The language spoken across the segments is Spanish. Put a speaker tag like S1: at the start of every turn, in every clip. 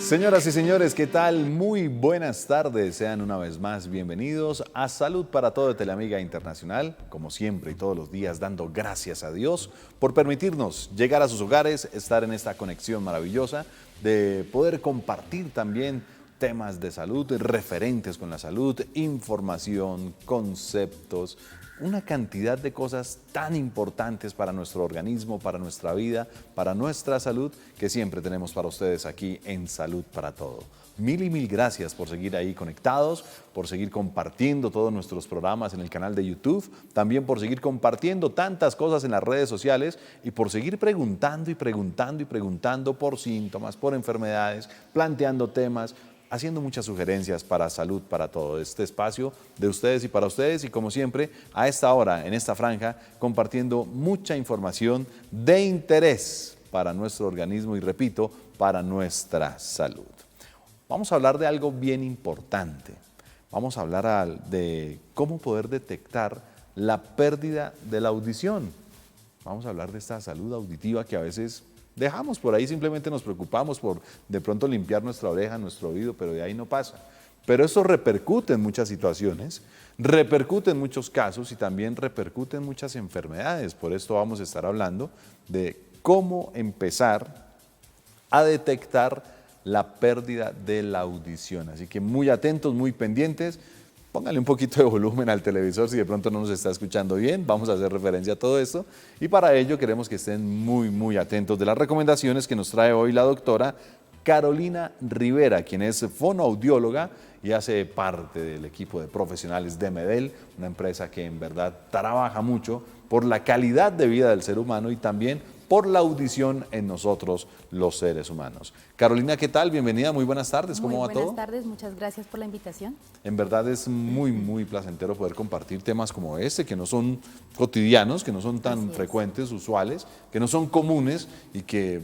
S1: Señoras y señores, ¿qué tal? Muy buenas tardes. Sean una vez más bienvenidos a Salud para Todo de Teleamiga Internacional. Como siempre y todos los días, dando gracias a Dios por permitirnos llegar a sus hogares, estar en esta conexión maravillosa, de poder compartir también temas de salud, referentes con la salud, información, conceptos, una cantidad de cosas tan importantes para nuestro organismo, para nuestra vida, para nuestra salud, que siempre tenemos para ustedes aquí en Salud para Todo. Mil y mil gracias por seguir ahí conectados, por seguir compartiendo todos nuestros programas en el canal de YouTube, también por seguir compartiendo tantas cosas en las redes sociales y por seguir preguntando y preguntando y preguntando por síntomas, por enfermedades, planteando temas, haciendo muchas sugerencias para Salud para Todo, este espacio de ustedes y para ustedes, y como siempre, a esta hora, en esta franja, compartiendo mucha información de interés para nuestro organismo y, repito, para nuestra salud. Vamos a hablar de algo bien importante. Vamos a hablar de cómo poder detectar la pérdida de la audición. Vamos a hablar de esta salud auditiva que a veces dejamos por ahí, simplemente nos preocupamos por de pronto limpiar nuestra oreja, nuestro oído, pero de ahí no pasa. Pero eso repercute en muchas situaciones, repercute en muchos casos y también repercute en muchas enfermedades. Por esto vamos a estar hablando de cómo empezar a detectar la pérdida de la audición. Así que muy atentos, muy pendientes. Póngale un poquito de volumen al televisor si de pronto no nos está escuchando bien. Vamos a hacer referencia a todo esto. Y para ello queremos que estén muy atentos de las recomendaciones que nos trae hoy la doctora Carolina Rivera, quien es fonoaudióloga y hace parte del equipo de profesionales de Medel, una empresa que en verdad trabaja mucho por la calidad de vida del ser humano y también por la audición en nosotros los seres humanos. Carolina, ¿qué tal? Bienvenida, muy buenas tardes, ¿cómo va todo?
S2: Buenas tardes, muchas gracias por la invitación.
S1: En verdad es muy placentero poder compartir temas como este, que no son cotidianos, que no son tan frecuentes, usuales, que no son comunes y que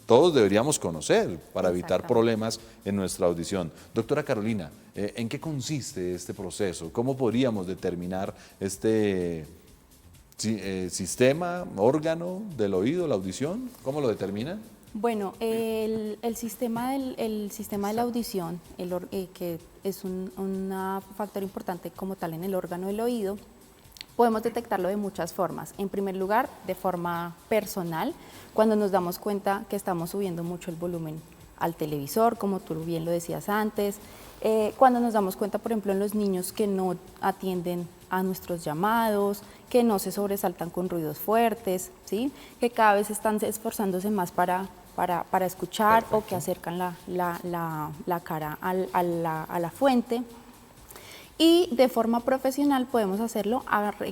S1: todos deberíamos conocer para evitar problemas en nuestra audición. Doctora Carolina, ¿en qué consiste este proceso? ¿Cómo podríamos determinar este sistema, órgano del oído, la audición? ¿Cómo lo determinan?
S2: Bueno, el sistema de la audición, que es un factor importante como tal en el órgano del oído, podemos detectarlo de muchas formas. En primer lugar, de forma personal, cuando nos damos cuenta que estamos subiendo mucho el volumen al televisor, como tú bien lo decías antes, cuando nos damos cuenta, por ejemplo, en los niños que no atienden a nuestros llamados, que no se sobresaltan con ruidos fuertes, ¿sí? Que cada vez están esforzándose más para escuchar. Perfecto. O que acercan la cara a la fuente. Y de forma profesional podemos hacerlo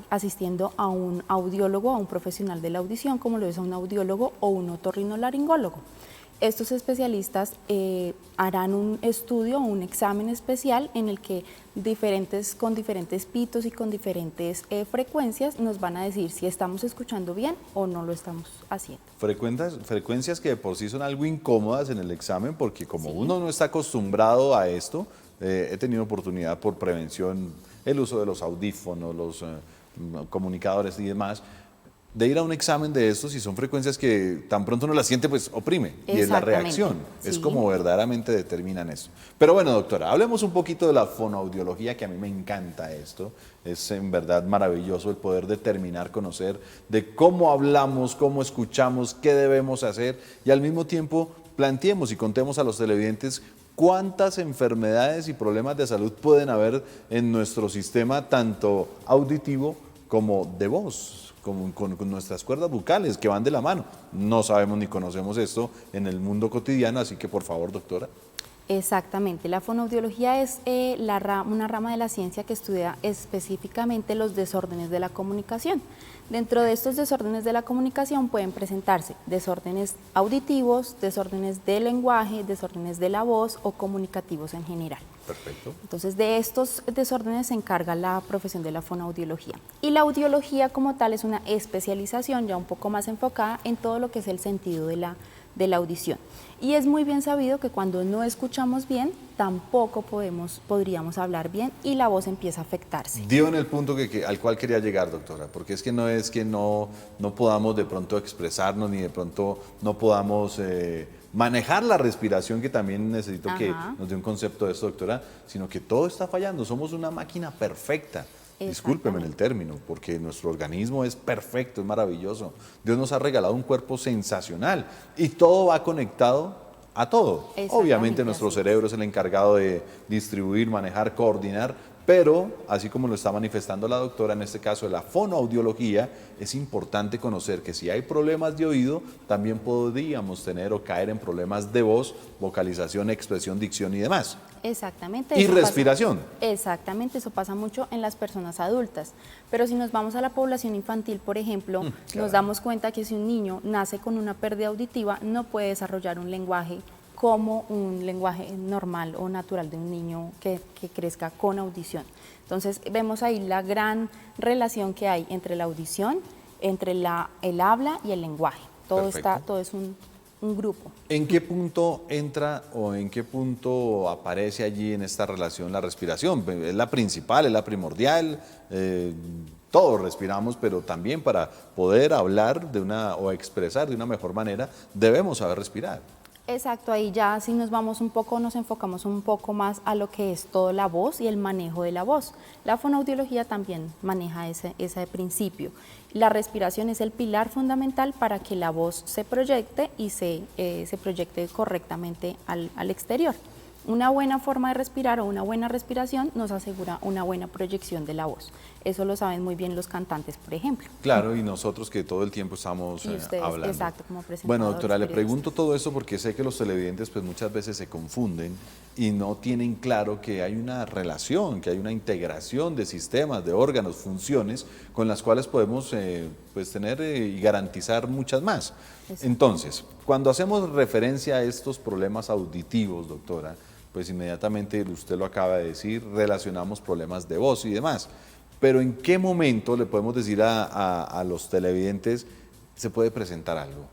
S2: asistiendo a un audiólogo, a un profesional de la audición, como lo es a un audiólogo o un otorrinolaringólogo. Estos especialistas harán un estudio, un examen especial en el que con diferentes pitos y con diferentes frecuencias nos van a decir si estamos escuchando bien o no lo estamos haciendo.
S1: Frecuencias que de por sí son algo incómodas en el examen porque como uno no está acostumbrado a esto, he tenido oportunidad por prevención, el uso de los audífonos, los comunicadores y demás, de ir a un examen de estos y son frecuencias que tan pronto uno las siente, pues oprime. Y es la reacción, es como verdaderamente determinan eso. Pero bueno, doctora, hablemos un poquito de la fonoaudiología, que a mí me encanta esto. Es en verdad maravilloso el poder determinar, conocer de cómo hablamos, cómo escuchamos, qué debemos hacer y al mismo tiempo planteemos y contemos a los televidentes cuántas enfermedades y problemas de salud pueden haber en nuestro sistema, tanto auditivo como de voz, con nuestras cuerdas bucales que van de la mano. No sabemos ni conocemos esto en el mundo cotidiano, así que por favor, doctora.
S2: Exactamente, la fonoaudiología es una rama de la ciencia que estudia específicamente los desórdenes de la comunicación. Dentro de estos desórdenes de la comunicación pueden presentarse desórdenes auditivos, desórdenes del lenguaje, desórdenes de la voz o comunicativos en general.
S1: Perfecto.
S2: Entonces, de estos desórdenes se encarga la profesión de la fonoaudiología. Y la audiología como tal es una especialización ya un poco más enfocada en todo lo que es el sentido de la audición. Y es muy bien sabido que cuando no escuchamos bien, tampoco podríamos hablar bien y la voz empieza a afectarse.
S1: Dio en el punto al cual quería llegar, doctora, porque es que no podamos de pronto expresarnos ni de pronto no podamos manejar la respiración, que también necesito que
S2: Ajá.
S1: nos dé un concepto de esto, doctora, sino que todo está fallando, somos una máquina perfecta. Discúlpeme en el término, porque nuestro organismo es perfecto, es maravilloso. Dios nos ha regalado un cuerpo sensacional y todo va conectado a todo. Obviamente nuestro cerebro es el encargado de distribuir, manejar, coordinar, pero así como lo está manifestando la doctora, en este caso de la fonoaudiología, es importante conocer que si hay problemas de oído, también podríamos tener o caer en problemas de voz, vocalización, expresión, dicción y demás.
S2: Exactamente.
S1: Y respiración.
S2: Exactamente, eso pasa mucho en las personas adultas. Pero si nos vamos a la población infantil, por ejemplo, nos damos cuenta que si un niño nace con una pérdida auditiva, no puede desarrollar un lenguaje como un lenguaje normal o natural de un niño que crezca con audición. Entonces vemos ahí la gran relación que hay entre la audición, entre el habla y el lenguaje. Todo es un grupo.
S1: ¿En qué punto entra o en qué punto aparece allí en esta relación la respiración? ¿Es la principal, es la primordial? Todos respiramos, pero también para poder hablar o expresar de una mejor manera, debemos saber respirar.
S2: Exacto, ahí ya si nos enfocamos un poco más a lo que es toda la voz y el manejo de la voz. La fonoaudiología también maneja ese principio. La respiración es el pilar fundamental para que la voz se proyecte y se proyecte correctamente al exterior. Una buena forma de respirar o una buena respiración nos asegura una buena proyección de la voz. Eso lo saben muy bien los cantantes, por ejemplo.
S1: Claro, y nosotros que todo el tiempo estamos hablando.
S2: Exacto, como presentadores.
S1: Bueno, doctora, le pregunto todo esto porque sé que los televidentes pues muchas veces se confunden y no tienen claro que hay una relación, que hay una integración de sistemas, de órganos, funciones con las cuales podemos pues tener y garantizar muchas más. Exacto. Entonces, cuando hacemos referencia a estos problemas auditivos, doctora, pues inmediatamente, usted lo acaba de decir, relacionamos problemas de voz y demás. Pero ¿en qué momento le podemos decir a los televidentes se puede presentar algo?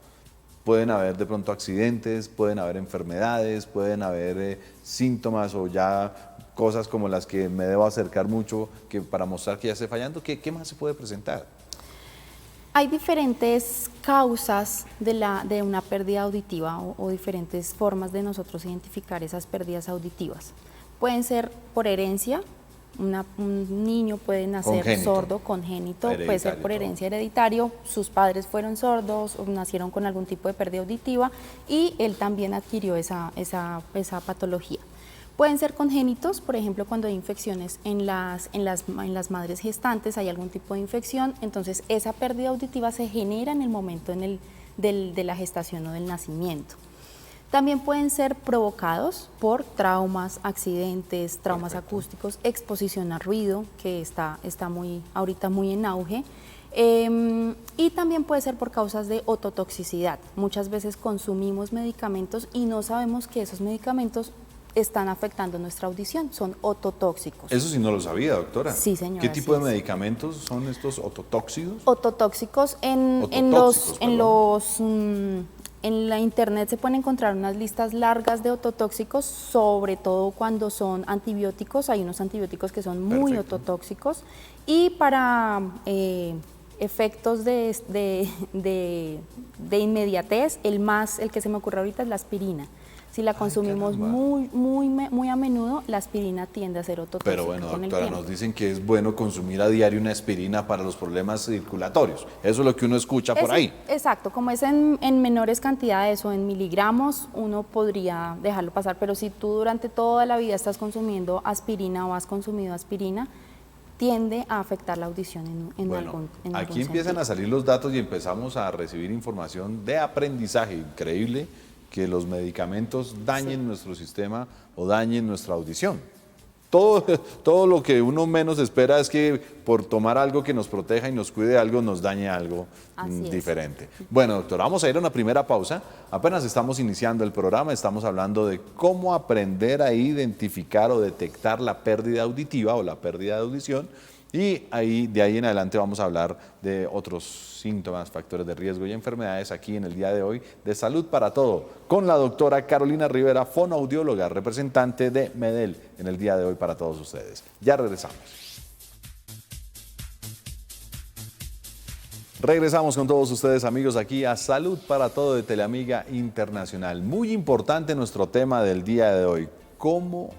S1: Pueden haber de pronto accidentes, pueden haber enfermedades, pueden haber síntomas o ya cosas como las que me debo acercar mucho que para mostrar que ya esté fallando. ¿Qué más se puede presentar?
S2: Hay diferentes causas de una pérdida auditiva o diferentes formas de nosotros identificar esas pérdidas auditivas. Pueden ser por herencia, un niño puede nacer sordo, congénito, puede ser por herencia hereditario, sus padres fueron sordos o nacieron con algún tipo de pérdida auditiva y él también adquirió esa patología. Pueden ser congénitos, por ejemplo, cuando hay infecciones en las madres gestantes, hay algún tipo de infección, entonces esa pérdida auditiva se genera en el momento de la gestación o del nacimiento. También pueden ser provocados por traumas, accidentes, traumas acústicos, exposición a ruido, que está ahorita muy en auge. Y también puede ser por causas de ototoxicidad. Muchas veces consumimos medicamentos y no sabemos que esos medicamentos están afectando nuestra audición, son ototóxicos.
S1: Eso sí no lo sabía, doctora.
S2: Sí, señora.
S1: ¿Qué tipo de medicamentos son estos ototóxicos?
S2: Ototóxicos, en la internet se pueden encontrar unas listas largas de ototóxicos, sobre todo cuando son antibióticos. Hay unos antibióticos que son muy ototóxicos y para efectos de inmediatez, el que se me ocurre ahorita es la aspirina. Si la consumimos muy a menudo, la aspirina tiende a ser ototóxica.
S1: Pero bueno, doctora, nos dicen que es bueno consumir a diario una aspirina para los problemas circulatorios. Eso es lo que uno escucha por ahí.
S2: Exacto, como es en menores cantidades o en miligramos, uno podría dejarlo pasar. Pero si tú durante toda la vida estás consumiendo aspirina o has consumido aspirina, tiende a afectar la audición en algún
S1: aquí empiezan a salir los datos y empezamos a recibir información de aprendizaje increíble, que los medicamentos dañen nuestro sistema o dañen nuestra audición. Todo lo que uno menos espera es que por tomar algo que nos proteja y nos cuide algo, nos dañe algo diferente. Bueno, doctora, vamos a ir a una primera pausa. Apenas estamos iniciando el programa, estamos hablando de cómo aprender a identificar o detectar la pérdida auditiva o la pérdida de audición. Y de ahí en adelante vamos a hablar de otros síntomas, factores de riesgo y enfermedades aquí en el día de hoy de Salud para Todo con la doctora Carolina Rivera, fonoaudióloga, representante de MEDEL en el día de hoy para todos ustedes. Ya regresamos. Regresamos con todos ustedes, amigos, aquí a Salud para Todo de Teleamiga Internacional. Muy importante nuestro tema del día de hoy. ¿Cómo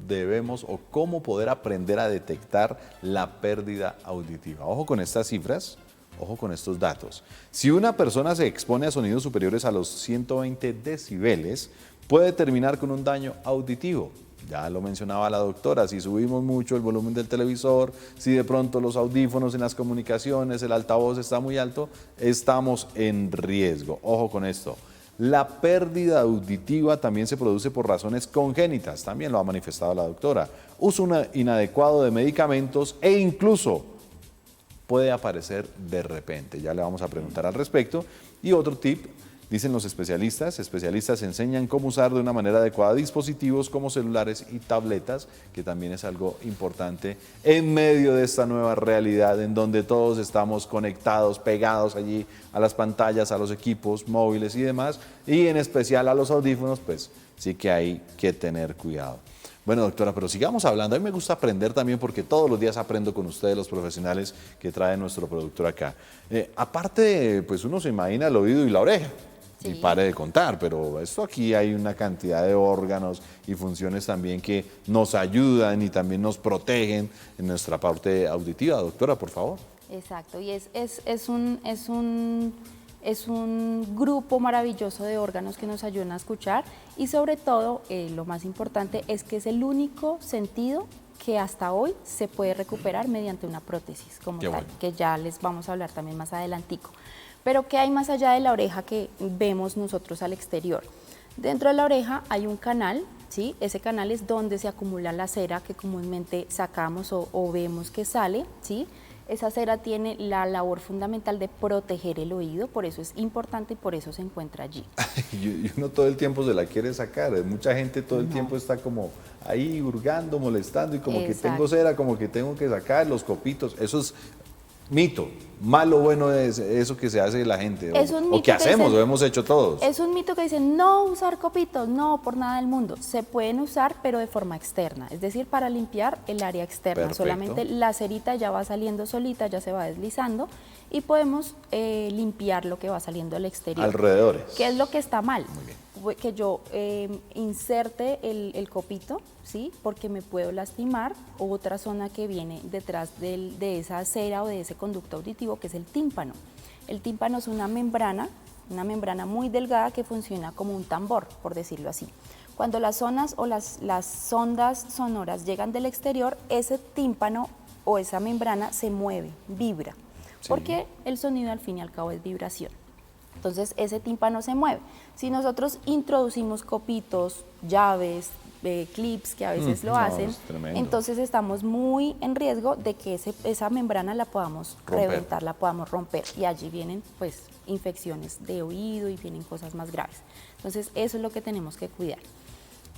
S1: debemos o cómo poder aprender a detectar la pérdida auditiva? Ojo con estas cifras, ojo con estos datos. Si una persona se expone a sonidos superiores a los 120 decibeles, puede terminar con un daño auditivo. Ya lo mencionaba la doctora, si subimos mucho el volumen del televisor, si de pronto los audífonos en las comunicaciones, el altavoz está muy alto, estamos en riesgo. Ojo con esto. La pérdida auditiva también se produce por razones congénitas, también lo ha manifestado la doctora. Uso inadecuado de medicamentos e incluso puede aparecer de repente. Ya le vamos a preguntar al respecto. Y otro tip. Dicen los especialistas enseñan cómo usar de una manera adecuada dispositivos como celulares y tabletas, que también es algo importante en medio de esta nueva realidad en donde todos estamos conectados, pegados allí a las pantallas, a los equipos móviles y demás, y en especial a los audífonos, pues sí que hay que tener cuidado. Bueno, doctora, pero sigamos hablando. A mí me gusta aprender también porque todos los días aprendo con ustedes, los profesionales que trae nuestro productor acá. Aparte, pues uno se imagina el oído y la oreja. Sí. Y pare de contar, pero esto aquí hay una cantidad de órganos y funciones también que nos ayudan y también nos protegen en nuestra parte auditiva. Doctora, por favor.
S2: Exacto, y es un grupo maravilloso de órganos que nos ayudan a escuchar y sobre todo, lo más importante es que es el único sentido que hasta hoy se puede recuperar mediante una prótesis como tal, bueno, que ya les vamos a hablar también más adelantico. Pero ¿qué hay más allá de la oreja que vemos nosotros al exterior? Dentro de la oreja hay un canal, ¿sí? Ese canal es donde se acumula la cera que comúnmente sacamos o vemos que sale, ¿sí? Esa cera tiene la labor fundamental de proteger el oído, por eso es importante y por eso se encuentra allí.
S1: Y uno todo el tiempo se la quiere sacar, mucha gente todo el tiempo está como ahí hurgando, molestando y como que tengo cera, como que tengo que sacar los copitos, eso es mito. Malo o bueno es eso que se hace la gente, o que hacemos, lo hemos hecho todos.
S2: Es un mito que dicen no usar copitos, no, por nada del mundo. Se pueden usar, pero de forma externa, es decir, para limpiar el área externa. Perfecto. Solamente la cerita ya va saliendo solita, ya se va deslizando y podemos limpiar lo que va saliendo al exterior.
S1: Alrededores.
S2: ¿Qué es lo que está mal?
S1: Muy bien.
S2: Que yo inserte el copito, ¿sí? Porque me puedo lastimar, otra zona que viene detrás de esa cera o de ese conducto auditivo, que es el tímpano. El tímpano es una membrana muy delgada que funciona como un tambor, por decirlo así. Cuando las zonas o las ondas sonoras llegan del exterior, ese tímpano o esa membrana se mueve, vibra, sí, porque el sonido al fin y al cabo es vibración. Entonces ese tímpano se mueve. Si nosotros introducimos copitos, llaves, clips que a veces lo hacen, entonces estamos muy en riesgo de que esa membrana la podamos reventar, la podamos romper y allí vienen pues infecciones de oído y vienen cosas más graves. Entonces eso es lo que tenemos que cuidar.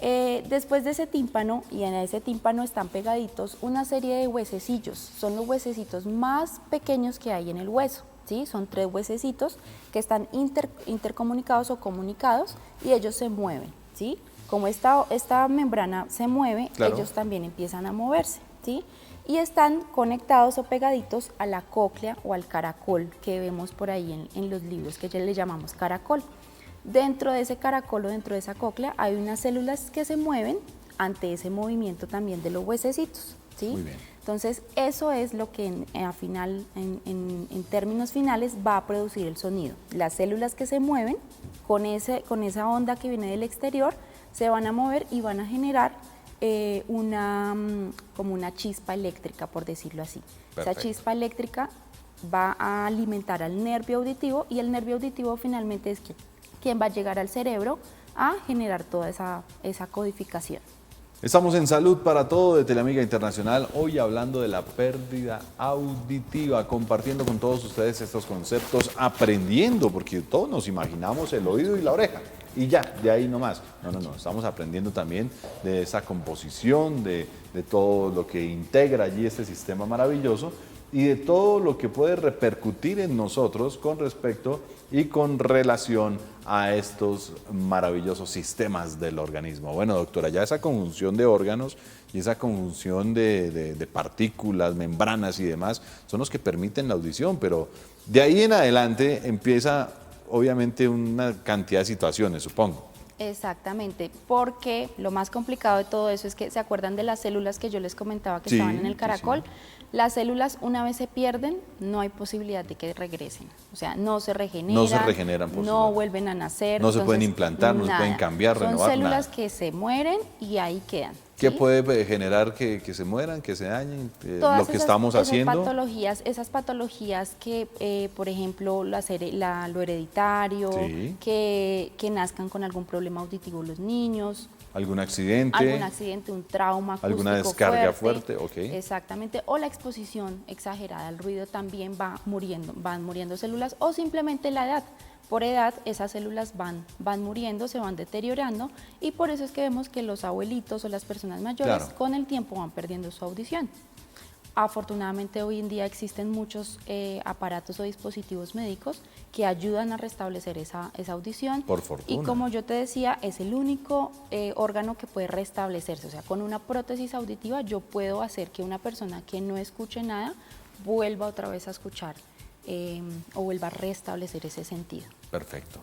S2: Después de ese tímpano, y en ese tímpano están pegaditos una serie de huesecillos, son los huesecitos más pequeños que hay en el hueso. ¿Sí? Son 3 huesecitos que están intercomunicados o comunicados y ellos se mueven, ¿sí? Como esta membrana se mueve, claro, ellos también empiezan a moverse, ¿sí? Y están conectados o pegaditos a la cóclea o al caracol que vemos por ahí en los libros que ya le llamamos caracol. Dentro de ese caracol o dentro de esa cóclea hay unas células que se mueven ante ese movimiento también de los huesecitos, ¿sí? Muy bien. Entonces, eso es lo que en términos finales va a producir el sonido. Las células que se mueven con esa onda que viene del exterior se van a mover y van a generar como una chispa eléctrica, por decirlo así. Perfecto. Esa chispa eléctrica va a alimentar al nervio auditivo y el nervio auditivo finalmente es quien va a llegar al cerebro a generar toda esa codificación.
S1: Estamos en Salud para Todo de Teleamiga Internacional, hoy hablando de la pérdida auditiva, compartiendo con todos ustedes estos conceptos, aprendiendo, porque todos nos imaginamos el oído y la oreja, y ya, de ahí nomás. No, estamos aprendiendo también de esa composición, de todo lo que integra allí este sistema maravilloso, y de todo lo que puede repercutir en nosotros con respecto y con relación a estos maravillosos sistemas del organismo. Bueno, doctora, ya esa conjunción de órganos Y esa conjunción de partículas, membranas y demás son los que permiten la audición, pero de ahí en adelante empieza obviamente una cantidad de situaciones, supongo.
S2: Exactamente, porque lo más complicado de todo eso es que se acuerdan de las células que yo les comentaba que estaban en el caracol.
S1: Sí.
S2: Las células, una vez se pierden, no hay posibilidad de que regresen, o sea, no se regeneran,
S1: No se regeneran, por
S2: no
S1: supuesto.
S2: vuelven a nacer.
S1: No se pueden implantar, no se pueden cambiar,
S2: Son
S1: renovar,
S2: células
S1: nada.
S2: que se mueren y ahí quedan.
S1: ¿Qué
S2: ¿sí?
S1: puede generar que se mueran, que se dañen?
S2: Todas
S1: Lo que estamos haciendo.
S2: esas patologías que, por ejemplo, lo hereditario,
S1: Sí.
S2: que nazcan con algún problema auditivo los niños,
S1: ¿Algún accidente?
S2: un trauma acústico
S1: ¿Alguna descarga fuerte? Ok.
S2: Exactamente, o la exposición exagerada al ruido también van muriendo células, o simplemente la edad. Por edad, esas células van muriendo, se van deteriorando, y por eso es que vemos que los abuelitos o las personas mayores con el tiempo van perdiendo su audición. Afortunadamente hoy en día existen muchos aparatos o dispositivos médicos que ayudan a restablecer esa audición.
S1: Por fortuna.
S2: Y como yo te decía, es el único órgano que puede restablecerse. O sea, con una prótesis auditiva yo puedo hacer que una persona que no escuche nada vuelva otra vez a escuchar o vuelva a restablecer ese sentido.
S1: Perfecto.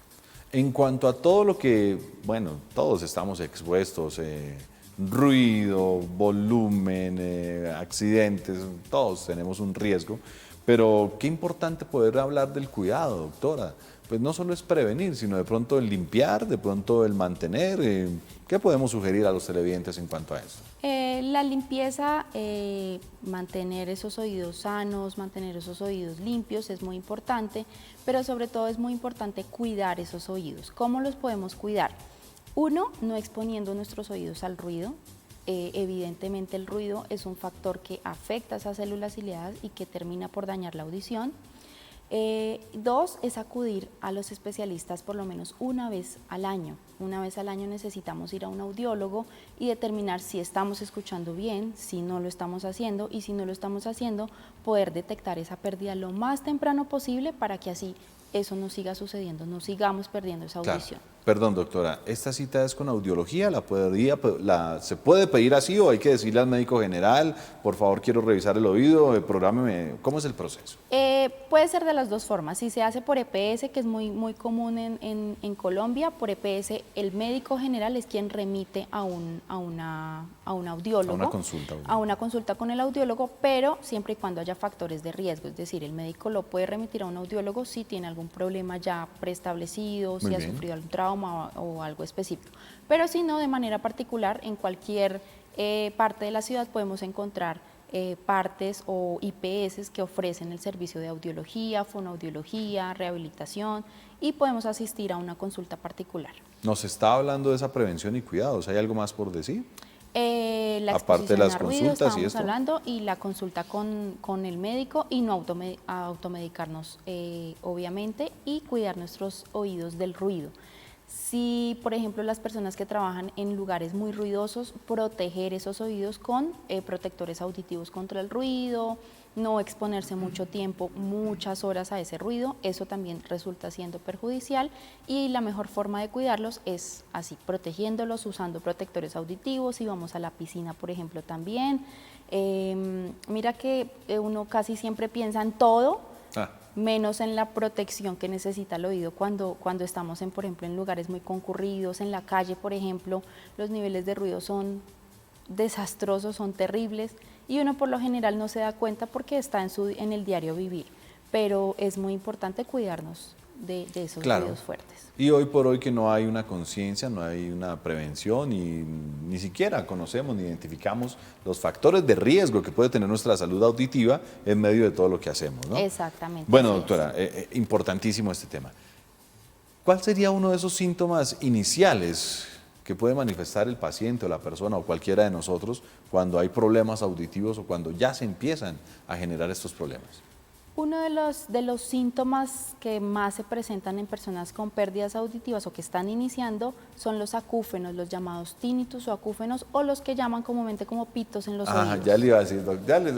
S1: En cuanto a todo lo que, bueno, todos estamos expuestos, ruido, volumen, accidentes, todos tenemos un riesgo, pero qué importante poder hablar del cuidado, doctora. Pues no solo es prevenir, sino de pronto el limpiar, de pronto el mantener. ¿Qué podemos sugerir a los televidentes en cuanto a esto?
S2: La limpieza, mantener esos oídos sanos, mantener esos oídos limpios es muy importante, pero sobre todo es muy importante cuidar esos oídos. ¿Cómo los podemos cuidar? Uno, no exponiendo nuestros oídos al ruido. Evidentemente el ruido es un factor que afecta a esas células ciliadas y que termina por dañar la audición. Dos, es acudir a los especialistas por lo menos una vez al año. Una vez al año necesitamos ir a un audiólogo y determinar si estamos escuchando bien, si no lo estamos haciendo, y si no lo estamos haciendo, poder detectar esa pérdida lo más temprano posible para que así eso no siga sucediendo, no sigamos perdiendo esa audición.
S1: Claro. Perdón, doctora, ¿esta cita es con audiología? ¿Se puede pedir así o hay que decirle al médico general, por favor quiero revisar el oído, prográmeme? ¿Cómo es el proceso?
S2: Puede ser de las dos formas. Si se hace por EPS, que es muy común en Colombia, por EPS el médico general es quien remite a un audiólogo.
S1: A una consulta.
S2: A una consulta con el audiólogo, pero siempre y cuando haya factores de riesgo. Es decir, el médico lo puede remitir a un audiólogo si tiene algún problema ya preestablecido, si ha sufrido algún trauma o algo específico. Pero si no, de manera particular, en cualquier parte de la ciudad podemos encontrar partes o IPS que ofrecen el servicio de audiología, fonoaudiología, rehabilitación, y podemos asistir a una consulta particular.
S1: Nos está hablando de esa prevención y cuidados. ¿Hay algo más por decir?
S2: La
S1: Aparte de las
S2: ruido,
S1: consultas y esto.
S2: hablando, y la consulta con el médico, y no automedicarnos, obviamente, y cuidar nuestros oídos del ruido. Si, por ejemplo, las personas que trabajan en lugares muy ruidosos, proteger esos oídos con protectores auditivos contra el ruido, no exponerse mucho tiempo, muchas horas a ese ruido, eso también resulta siendo perjudicial, y la mejor forma de cuidarlos es así, protegiéndolos, usando protectores auditivos. Si vamos a la piscina, por ejemplo, también. Mira que uno casi siempre piensa en todo, menos en la protección que necesita el oído cuando estamos, por ejemplo, en lugares muy concurridos, en la calle, por ejemplo, los niveles de ruido son desastrosos, son terribles, y uno por lo general no se da cuenta porque está en el diario vivir, pero es muy importante cuidarnos de esos ruidos fuertes.
S1: Y hoy por hoy que no hay una conciencia, no hay una prevención, y ni siquiera conocemos ni identificamos los factores de riesgo que puede tener nuestra salud auditiva en medio de todo lo que hacemos, ¿no?
S2: Exactamente.
S1: Bueno, doctora, importantísimo este tema. ¿Cuál sería uno de esos síntomas iniciales que puede manifestar el paciente o la persona o cualquiera de nosotros cuando hay problemas auditivos o cuando ya se empiezan a generar estos problemas?
S2: Uno de los síntomas que más se presentan en personas con pérdidas auditivas o que están iniciando son los acúfenos, los llamados tinnitus o acúfenos, o los que llaman comúnmente como pitos en los oídos.
S1: Ya le iba a decir,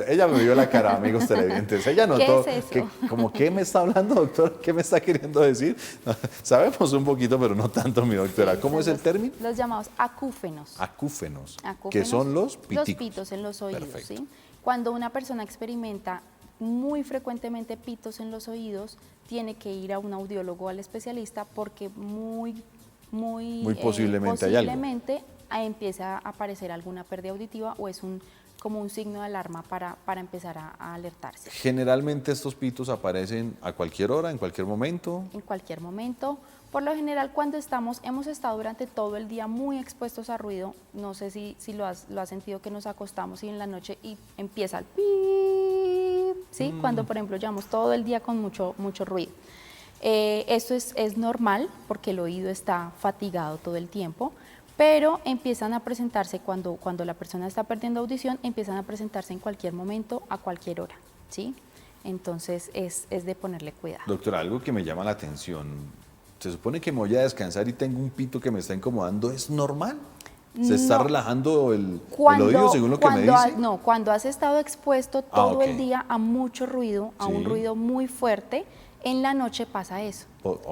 S1: ella me vio la cara, amigos televidentes. Ella notó
S2: ¿Qué es eso?
S1: que, como, ¿qué me está hablando, doctora? ¿Qué me está queriendo decir? Sabemos un poquito, pero no tanto, mi doctora. ¿Cómo es el término?
S2: Los llamados acúfenos.
S1: Acúfenos, que
S2: Acúfenos,
S1: son los piticos.
S2: Los pitos en los oídos,
S1: Perfecto.
S2: ¿sí? Cuando una persona experimenta muy frecuentemente pitos en los oídos, tiene que ir a un audiólogo, al especialista, porque muy
S1: posiblemente hay algo.
S2: Empieza a aparecer alguna pérdida auditiva o es como un signo de alarma para empezar a alertarse.
S1: Generalmente estos pitos aparecen a cualquier hora, en cualquier momento.
S2: En cualquier momento. Por lo general, cuando hemos estado durante todo el día muy expuestos a ruido, no sé si lo has sentido, que nos acostamos y en la noche y empieza el pip, ¿sí? Cuando, por ejemplo, llevamos todo el día con mucho ruido. Esto es normal porque el oído está fatigado todo el tiempo, pero empiezan a presentarse cuando la persona está perdiendo audición, empiezan a presentarse en cualquier momento, a cualquier hora, ¿sí? Entonces es de ponerle cuidado.
S1: Doctora, algo que me llama la atención. Se supone que me voy a descansar y tengo un pito que me está incomodando. ¿Es normal? ¿Se está relajando el oído según lo que me dice?
S2: No, cuando has estado expuesto todo
S1: ok.
S2: el día a mucho ruido, a un ruido muy fuerte, en la noche pasa eso.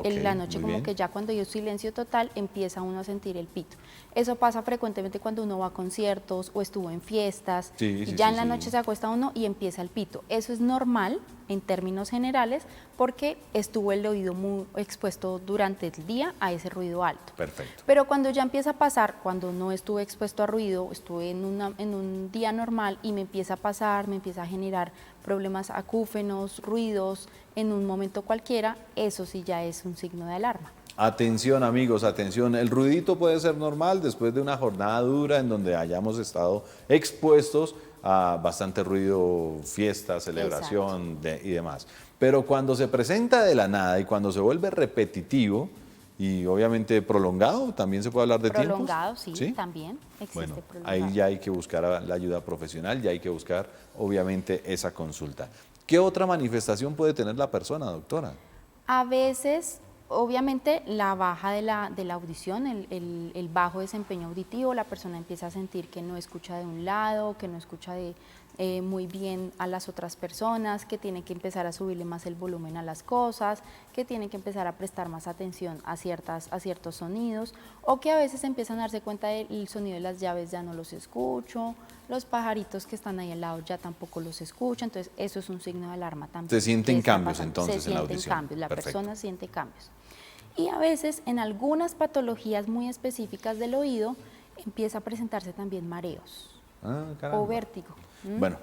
S2: En la noche, como que ya cuando hay silencio total, empieza uno a sentir el pito. Eso pasa frecuentemente cuando uno va a conciertos o estuvo en fiestas, y ya en la noche se acuesta uno y empieza el pito. Eso es normal en términos generales porque estuvo el oído muy expuesto durante el día a ese ruido alto.
S1: Perfecto.
S2: Pero cuando ya empieza a pasar, cuando no estuve expuesto a ruido, estuve en un día normal y me empieza a pasar, me empieza a generar problemas acúfenos, ruidos en un momento cualquiera, eso sí ya es un signo de alarma.
S1: Atención, amigos, atención. El ruidito puede ser normal después de una jornada dura en donde hayamos estado expuestos a bastante ruido, fiesta, celebración y demás. Pero cuando se presenta de la nada y cuando se vuelve repetitivo y obviamente prolongado, también se puede hablar de tiempos.
S2: Prolongado, sí, también existe.
S1: Bueno,
S2: prolongado.
S1: ahí ya hay que buscar la ayuda profesional, ya hay que buscar obviamente esa consulta. ¿Qué otra manifestación puede tener la persona, doctora?
S2: A veces, obviamente, la baja de la audición, el bajo desempeño auditivo, la persona empieza a sentir que no escucha de un lado, que no escucha muy bien a las otras personas, que tiene que empezar a subirle más el volumen a las cosas, que tiene que empezar a prestar más atención a ciertos sonidos, o que a veces empiezan a darse cuenta del sonido de las llaves, ya no los escucho, los pajaritos que están ahí al lado ya tampoco los escucho, entonces eso es un signo de alarma también.
S1: Se sienten cambios entonces en la audición.
S2: Se sienten cambios, la persona siente cambios. Y a veces en algunas patologías muy específicas del oído empieza a presentarse también mareos o vértigo.
S1: Bueno,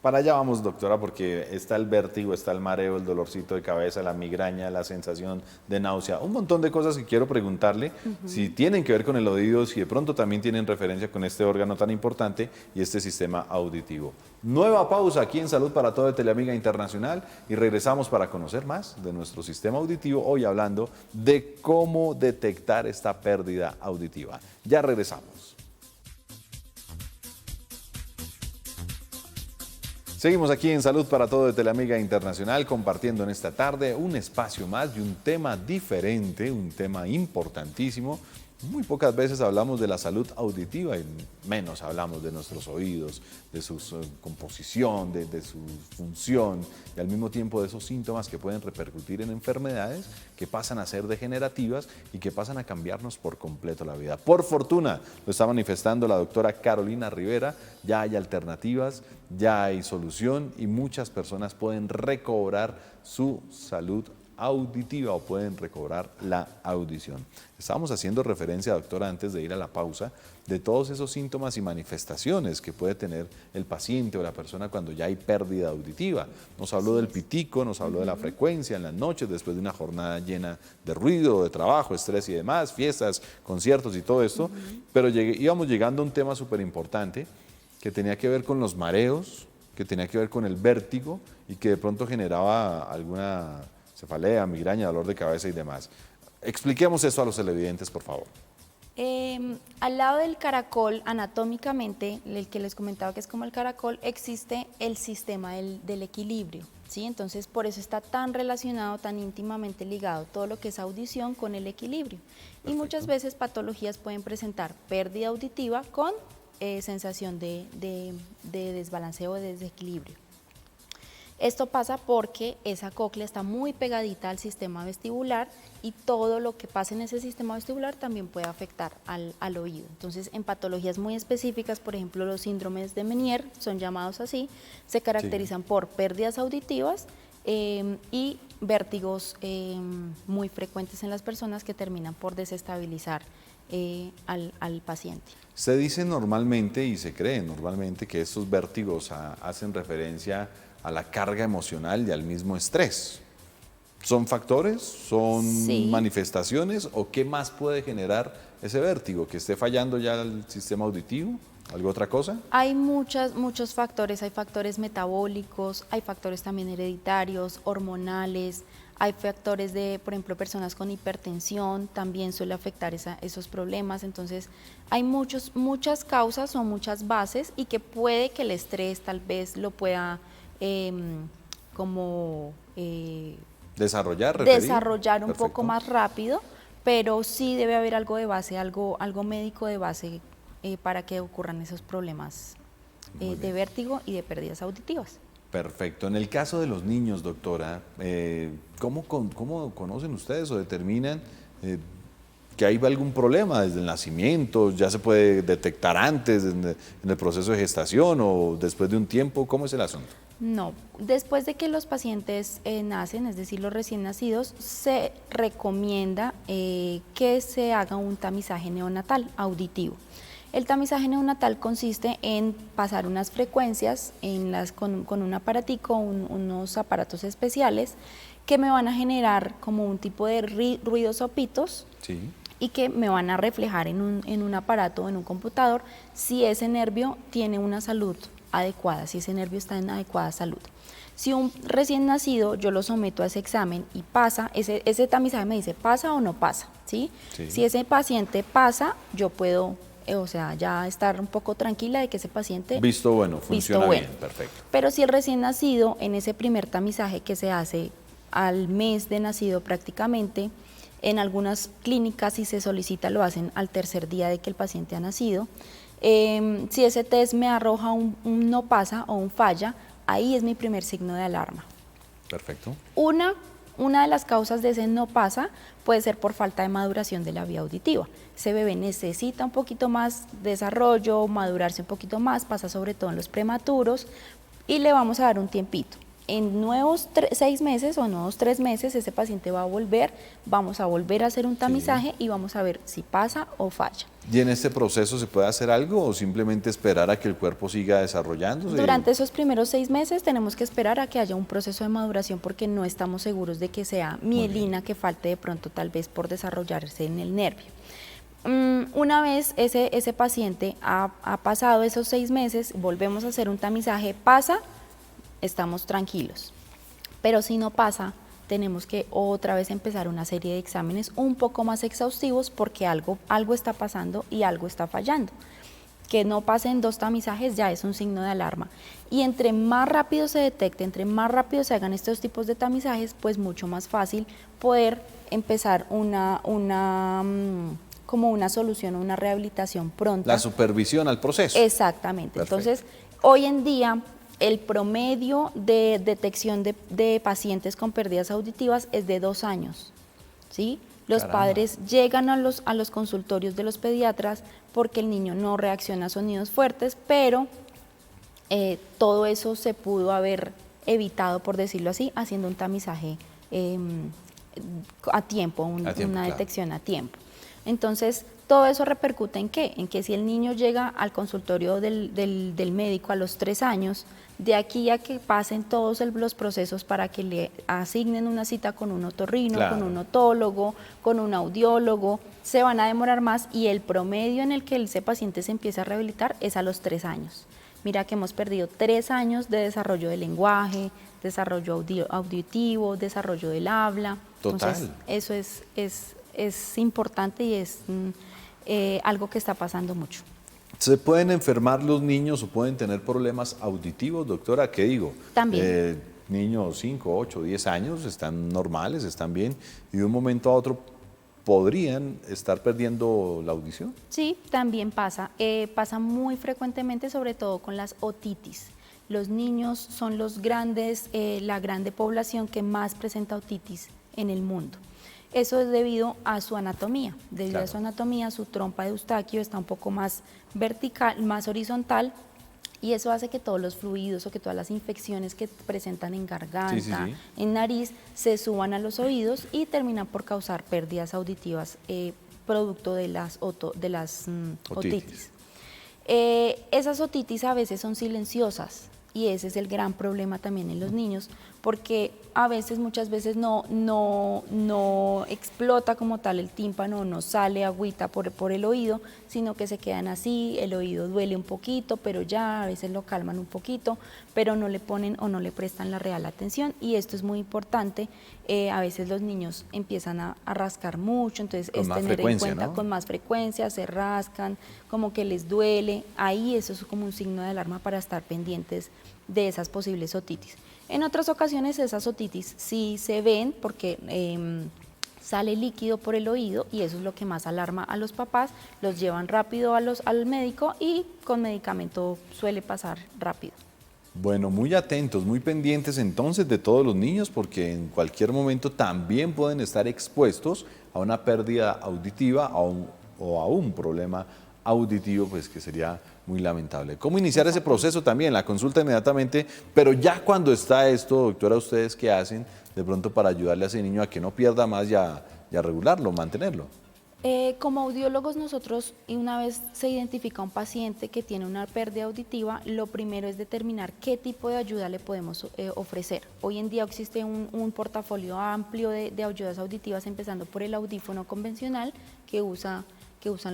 S1: para allá vamos, doctora, porque está el vértigo, está el mareo, el dolorcito de cabeza, la migraña, la sensación de náusea, un montón de cosas que quiero preguntarle si tienen que ver con el oído, si de pronto también tienen referencia con este órgano tan importante y este sistema auditivo. Nueva pausa aquí en Salud para Todo de Teleamiga Internacional y regresamos para conocer más de nuestro sistema auditivo, hoy hablando de cómo detectar esta pérdida auditiva. Ya regresamos. Seguimos aquí en Salud para Todo de Teleamiga Internacional, compartiendo en esta tarde un espacio más de un tema diferente, un tema importantísimo. Muy pocas veces hablamos de la salud auditiva y menos hablamos de nuestros oídos, de su composición, de su función y al mismo tiempo de esos síntomas que pueden repercutir en enfermedades que pasan a ser degenerativas y que pasan a cambiarnos por completo la vida. Por fortuna, lo está manifestando la doctora Carolina Rivera, ya hay alternativas, ya hay solución y muchas personas pueden recobrar su salud auditiva o pueden recobrar la audición. Estábamos haciendo referencia, doctora, antes de ir a la pausa, de todos esos síntomas y manifestaciones que puede tener el paciente o la persona cuando ya hay pérdida auditiva. Nos habló del pitico, nos habló de la frecuencia en las noches después de una jornada llena de ruido, de trabajo, estrés y demás, fiestas, conciertos y todo esto, pero íbamos llegando a un tema súper importante que tenía que ver con los mareos, que tenía que ver con el vértigo y que de pronto generaba alguna cefalea, migraña, dolor de cabeza y demás. Expliquemos eso a los televidentes, por favor.
S2: Al lado del caracol, anatómicamente, el que les comentaba que es como el caracol, existe el sistema del equilibrio, ¿sí? Entonces, por eso está tan relacionado, tan íntimamente ligado todo lo que es audición con el equilibrio. Perfecto. Y muchas veces patologías pueden presentar pérdida auditiva con sensación de desbalanceo o de desequilibrio. Esto pasa porque esa cóclea está muy pegadita al sistema vestibular y todo lo que pasa en ese sistema vestibular también puede afectar al oído. Entonces, en patologías muy específicas, por ejemplo, los síndromes de Meniere, son llamados así, se caracterizan por pérdidas auditivas y vértigos muy frecuentes en las personas que terminan por desestabilizar al paciente.
S1: Se dice normalmente y se cree normalmente que estos vértigos hacen referencia a la carga emocional y al mismo estrés. ¿Son factores? ¿Son sí. manifestaciones? ¿O qué más puede generar ese vértigo? ¿Que esté fallando ya el sistema auditivo? ¿Algo otra cosa?
S2: Hay muchos factores. Hay factores metabólicos, hay factores también hereditarios, hormonales, hay factores de, por ejemplo, personas con hipertensión, también suele afectar esos problemas. Entonces, hay muchas causas o muchas bases y que puede que el estrés tal vez lo pueda desarrollar un poco más rápido, pero sí debe haber algo de base, algo médico de base para que ocurran esos problemas de vértigo y de pérdidas auditivas.
S1: Perfecto. En el caso de los niños, doctora, ¿cómo conocen ustedes o determinan que hay algún problema desde el nacimiento? ¿Ya se puede detectar antes, en el proceso de gestación o después de un tiempo? ¿Cómo es el asunto?
S2: No, después de que los pacientes nacen, es decir, los recién nacidos, se recomienda que se haga un tamizaje neonatal auditivo. El tamizaje neonatal consiste en pasar unas frecuencias con un aparatico, unos aparatos especiales que me van a generar como un tipo de ruidos o pitos. Sí. Y que me van a reflejar en un aparato o en un computador si ese nervio tiene una salud adecuada, si ese nervio está en adecuada salud. Si un recién nacido yo lo someto a ese examen y pasa, ese tamizaje me dice pasa o no pasa, ¿sí? Sí. Si ese paciente pasa, yo puedo, ya estar un poco tranquila de que ese paciente...
S1: funciona bien, perfecto.
S2: Pero si el recién nacido, en ese primer tamizaje que se hace al mes de nacido prácticamente, en algunas clínicas, si se solicita, lo hacen al tercer día de que el paciente ha nacido. Si ese test me arroja un no pasa o un falla, ahí es mi primer signo de alarma.
S1: Perfecto.
S2: Una de las causas de ese no pasa puede ser por falta de maduración de la vía auditiva. Ese bebé necesita un poquito más desarrollo, madurarse un poquito más, pasa sobre todo en los prematuros y le vamos a dar un tiempito. En nuevos 6 meses o nuevos 3 meses ese paciente va a volver, vamos a volver a hacer un tamizaje sí. Y vamos a ver si pasa o falla.
S1: ¿Y en este proceso se puede hacer algo o simplemente esperar a que el cuerpo siga desarrollándose?
S2: Durante esos primeros 6 meses tenemos que esperar a que haya un proceso de maduración porque no estamos seguros de que sea mielina que falte de pronto tal vez por desarrollarse en el nervio. Una vez ese paciente ha pasado esos 6 meses, volvemos a hacer un tamizaje, pasa, estamos tranquilos, pero si no pasa, tenemos que otra vez empezar una serie de exámenes un poco más exhaustivos porque algo está pasando y algo está fallando. Que no pasen 2 tamizajes ya es un signo de alarma y entre más rápido se detecte, entre más rápido se hagan estos tipos de tamizajes, pues mucho más fácil poder empezar como una solución o una rehabilitación pronta.
S1: La supervisión al proceso.
S2: Exactamente. Perfecto. Entonces, hoy en día el promedio de detección de pacientes con pérdidas auditivas es de 2 años, ¿sí? Los Caramba. Padres llegan a los consultorios de los pediatras porque el niño no reacciona a sonidos fuertes, pero todo eso se pudo haber evitado, por decirlo así, haciendo un tamizaje a tiempo, una detección a tiempo. Entonces, todo eso repercute ¿en qué? En que si el niño llega al consultorio del médico a los 3 años, de aquí a que pasen todos los procesos para que le asignen una cita con un otorrino, claro. Con un otólogo, con un audiólogo, se van a demorar más y el promedio en el que ese paciente se empieza a rehabilitar es a los 3 años. Mira que hemos perdido 3 años de desarrollo del lenguaje, desarrollo auditivo, desarrollo del habla.
S1: Total.
S2: Entonces, eso es importante y es algo que está pasando mucho.
S1: ¿Se pueden enfermar los niños o pueden tener problemas auditivos, doctora? ¿Qué digo?
S2: También.
S1: Niños 5, 8, 10 años están normales, están bien, y de un momento a otro podrían estar perdiendo la audición.
S2: Sí, también pasa. Pasa muy frecuentemente, sobre todo con las otitis. Los niños son los grandes, la grande población que más presenta otitis en el mundo. Eso es debido a su anatomía. Debido a su anatomía, su trompa de Eustaquio está un poco más vertical, más horizontal, y eso hace que todos los fluidos o que todas las infecciones que presentan en garganta, en nariz, se suban a los oídos y terminan por causar pérdidas auditivas producto de las otitis. Esas otitis a veces son silenciosas y ese es el gran problema también en los niños, porque a veces, muchas veces no explota como tal el tímpano, no sale agüita por el oído, sino que se quedan así, el oído duele un poquito, pero ya a veces lo calman un poquito, pero no le ponen o no le prestan la real atención, y esto es muy importante. A veces los niños empiezan a rascar mucho, entonces es tener en cuenta, ¿no? Con más frecuencia, se rascan, como que les duele, ahí eso es como un signo de alarma para estar pendientes de esas posibles otitis. En otras ocasiones esas otitis sí se ven porque sale líquido por el oído y eso es lo que más alarma a los papás, los llevan rápido al médico y con medicamento suele pasar rápido.
S1: Bueno, muy atentos, muy pendientes entonces de todos los niños porque en cualquier momento también pueden estar expuestos a una pérdida auditiva o a un problema auditivo, pues que sería muy lamentable. ¿Cómo iniciar ese proceso también? La consulta inmediatamente, pero ya cuando está esto, doctora, ¿ustedes qué hacen de pronto para ayudarle a ese niño a que no pierda más y a regularlo, mantenerlo?
S2: Como audiólogos nosotros, y una vez se identifica un paciente que tiene una pérdida auditiva, lo primero es determinar qué tipo de ayuda le podemos ofrecer. Hoy en día existe un portafolio amplio de ayudas auditivas, empezando por el audífono convencional que usan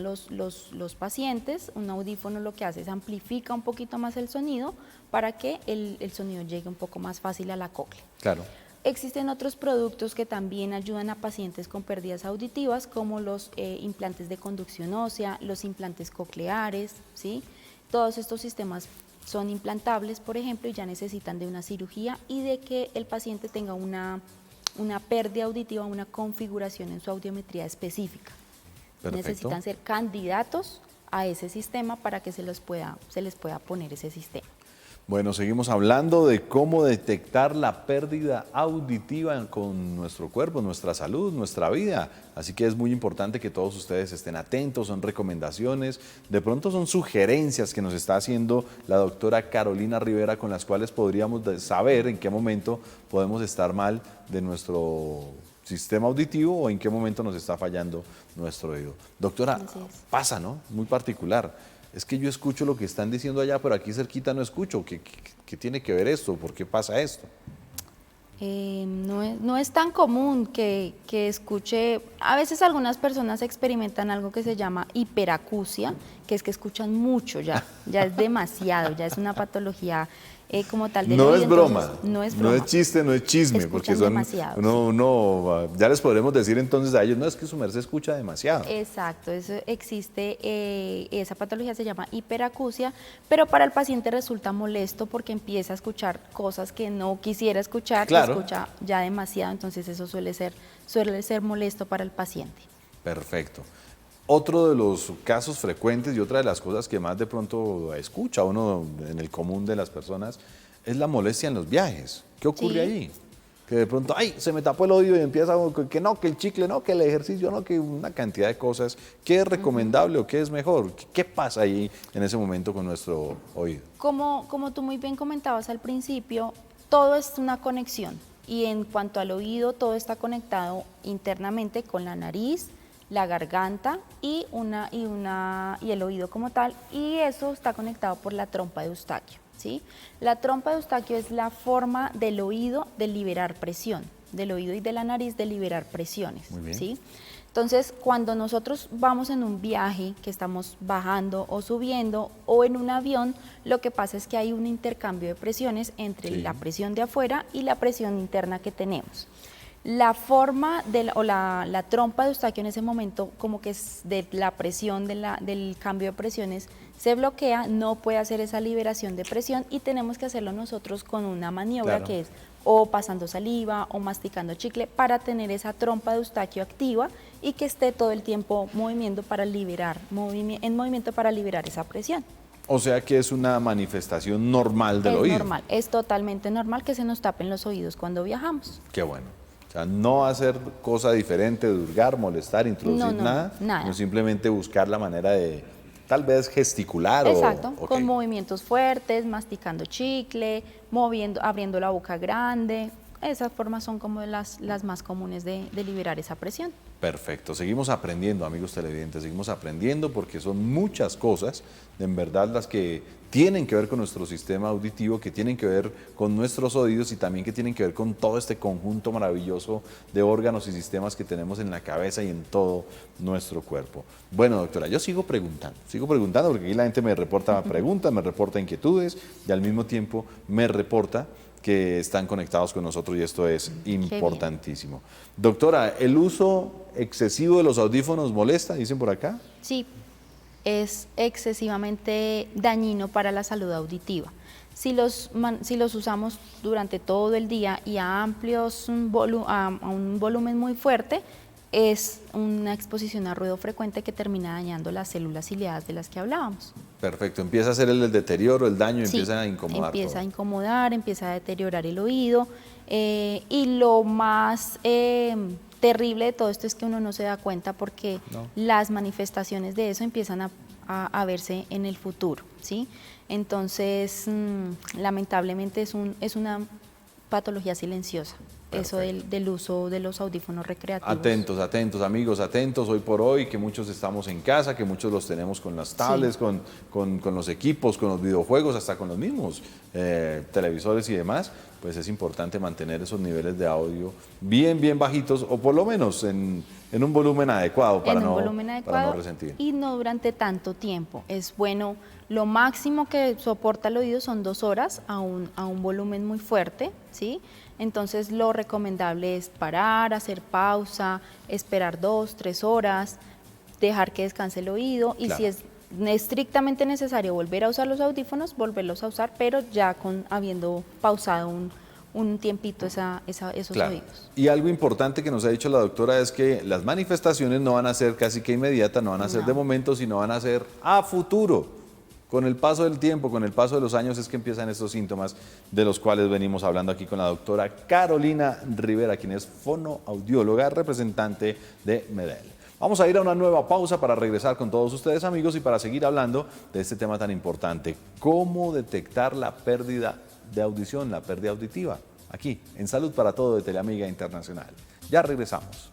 S2: los pacientes. Un audífono lo que hace es amplifica un poquito más el sonido para que el sonido llegue un poco más fácil a la cóclea.
S1: Claro.
S2: Existen otros productos que también ayudan a pacientes con pérdidas auditivas, como los implantes de conducción ósea, los implantes cocleares, ¿sí? Todos estos sistemas son implantables, por ejemplo, y ya necesitan de una cirugía y de que el paciente tenga una pérdida auditiva, una configuración en su audiometría específica.
S1: Perfecto.
S2: Necesitan ser candidatos a ese sistema para que se les pueda poner ese sistema.
S1: Bueno, seguimos hablando de cómo detectar la pérdida auditiva con nuestro cuerpo, nuestra salud, nuestra vida. Así que es muy importante que todos ustedes estén atentos, son recomendaciones, de pronto son sugerencias que nos está haciendo la doctora Carolina Rivera, con las cuales podríamos saber en qué momento podemos estar mal de nuestro sistema auditivo o en qué momento nos está fallando nuestro oído. Doctora, pasa, ¿no? Muy particular. Es que yo escucho lo que están diciendo allá, pero aquí cerquita no escucho. ¿Qué tiene que ver esto? ¿Por qué pasa esto?
S2: No es tan común que escuche. A veces algunas personas experimentan algo que se llama hiperacusia, que es que escuchan mucho ya es demasiado, ya es una patología como tal del oído.
S1: No es broma,
S2: entonces, no es broma,
S1: no es chiste, no es chisme,
S2: escuchan
S1: porque son
S2: demasiado,
S1: ya les podremos decir entonces a ellos, no, es que su merced escucha demasiado.
S2: Exacto, eso existe, esa patología se llama hiperacusia, pero para el paciente resulta molesto porque empieza a escuchar cosas que no quisiera escuchar,
S1: claro.
S2: Escucha ya demasiado, entonces eso suele ser molesto para el paciente.
S1: Perfecto. Otro de los casos frecuentes y otra de las cosas que más de pronto escucha uno en el común de las personas es la molestia en los viajes. ¿Qué ocurre allí? Que de pronto, ay, se me tapó el oído y empieza que no, que el chicle no, que el ejercicio no, que una cantidad de cosas. ¿Qué es recomendable o qué es mejor? ¿Qué pasa ahí en ese momento con nuestro oído?
S2: Como tú muy bien comentabas al principio, todo es una conexión y en cuanto al oído, todo está conectado internamente con la nariz, la garganta y el oído como tal, y eso está conectado por la trompa de Eustaquio, ¿sí? La trompa de Eustaquio es la forma del oído de liberar presión, del oído y de la nariz de liberar presiones.
S1: Muy bien.
S2: ¿Sí? Entonces, cuando nosotros vamos en un viaje, que estamos bajando o subiendo, o en un avión, lo que pasa es que hay un intercambio de presiones entre la presión de afuera y la presión interna que tenemos. La forma o la trompa de Eustaquio en ese momento, como que es de la presión, del cambio de presiones, se bloquea, no puede hacer esa liberación de presión y tenemos que hacerlo nosotros con una maniobra
S1: Claro.
S2: que es o pasando saliva o masticando chicle para tener esa trompa de Eustaquio activa y que esté todo el tiempo movimiento para liberar esa presión.
S1: O sea que es una manifestación normal del oído.
S2: Es normal, es totalmente normal que se nos tapen los oídos cuando viajamos.
S1: Qué bueno. O sea, no hacer cosa diferente, de hurgar, molestar, introducir
S2: nada.
S1: sino simplemente buscar la manera de tal vez gesticular
S2: Exacto,
S1: o...
S2: con
S1: ok.
S2: movimientos fuertes, masticando chicle, abriendo la boca grande. Esas formas son como las más comunes de liberar esa presión.
S1: Perfecto, seguimos aprendiendo, amigos televidentes, seguimos aprendiendo porque son muchas cosas, en verdad, las que tienen que ver con nuestro sistema auditivo, que tienen que ver con nuestros oídos y también que tienen que ver con todo este conjunto maravilloso de órganos y sistemas que tenemos en la cabeza y en todo nuestro cuerpo. Bueno, doctora, yo sigo preguntando porque aquí la gente me reporta preguntas, me reporta inquietudes y al mismo tiempo me reporta que están conectados con nosotros y esto es importantísimo. Doctora, ¿el uso excesivo de los audífonos molesta, dicen por acá?
S2: Sí, es excesivamente dañino para la salud auditiva. Si los usamos durante todo el día y a un volumen muy fuerte, es una exposición a ruido frecuente que termina dañando las células ciliadas de las que hablábamos.
S1: Perfecto, empieza a hacer el deterioro, el daño,
S2: Sí,
S1: empieza a incomodar
S2: empieza
S1: todo.
S2: a incomodar, empieza a deteriorar el oído y lo más terrible de todo esto es que uno no se da cuenta porque las manifestaciones de eso empiezan a verse en el futuro, ¿sí? Entonces, lamentablemente es una patología silenciosa. Perfecto. Eso del uso de los audífonos recreativos.
S1: Atentos, atentos, amigos, atentos hoy por hoy, que muchos estamos en casa, que muchos los tenemos con las tablets, sí, con los equipos, con los videojuegos, hasta con los mismos televisores y demás, pues es importante mantener esos niveles de audio bien bajitos, o por lo menos en un volumen adecuado para no resentir.
S2: Y no durante tanto tiempo. Es bueno, lo máximo que soporta el oído son 2 horas a un volumen muy fuerte, ¿sí? Entonces lo recomendable es parar, hacer pausa, esperar 2, 3 horas, dejar que descanse el oído y si es estrictamente necesario volver a usar los audífonos, volverlos a usar, pero ya habiendo pausado un tiempito esos oídos.
S1: Y algo importante que nos ha dicho la doctora es que las manifestaciones no van a ser casi que inmediatas, no van a ser de momento, sino van a ser a futuro. Con el paso del tiempo, con el paso de los años es que empiezan estos síntomas de los cuales venimos hablando aquí con la doctora Carolina Rivera, quien es fonoaudióloga, representante de Medel. Vamos a ir a una nueva pausa para regresar con todos ustedes, amigos, y para seguir hablando de este tema tan importante, cómo detectar la pérdida de audición, la pérdida auditiva, aquí en Salud para Todo de Teleamiga Internacional. Ya regresamos.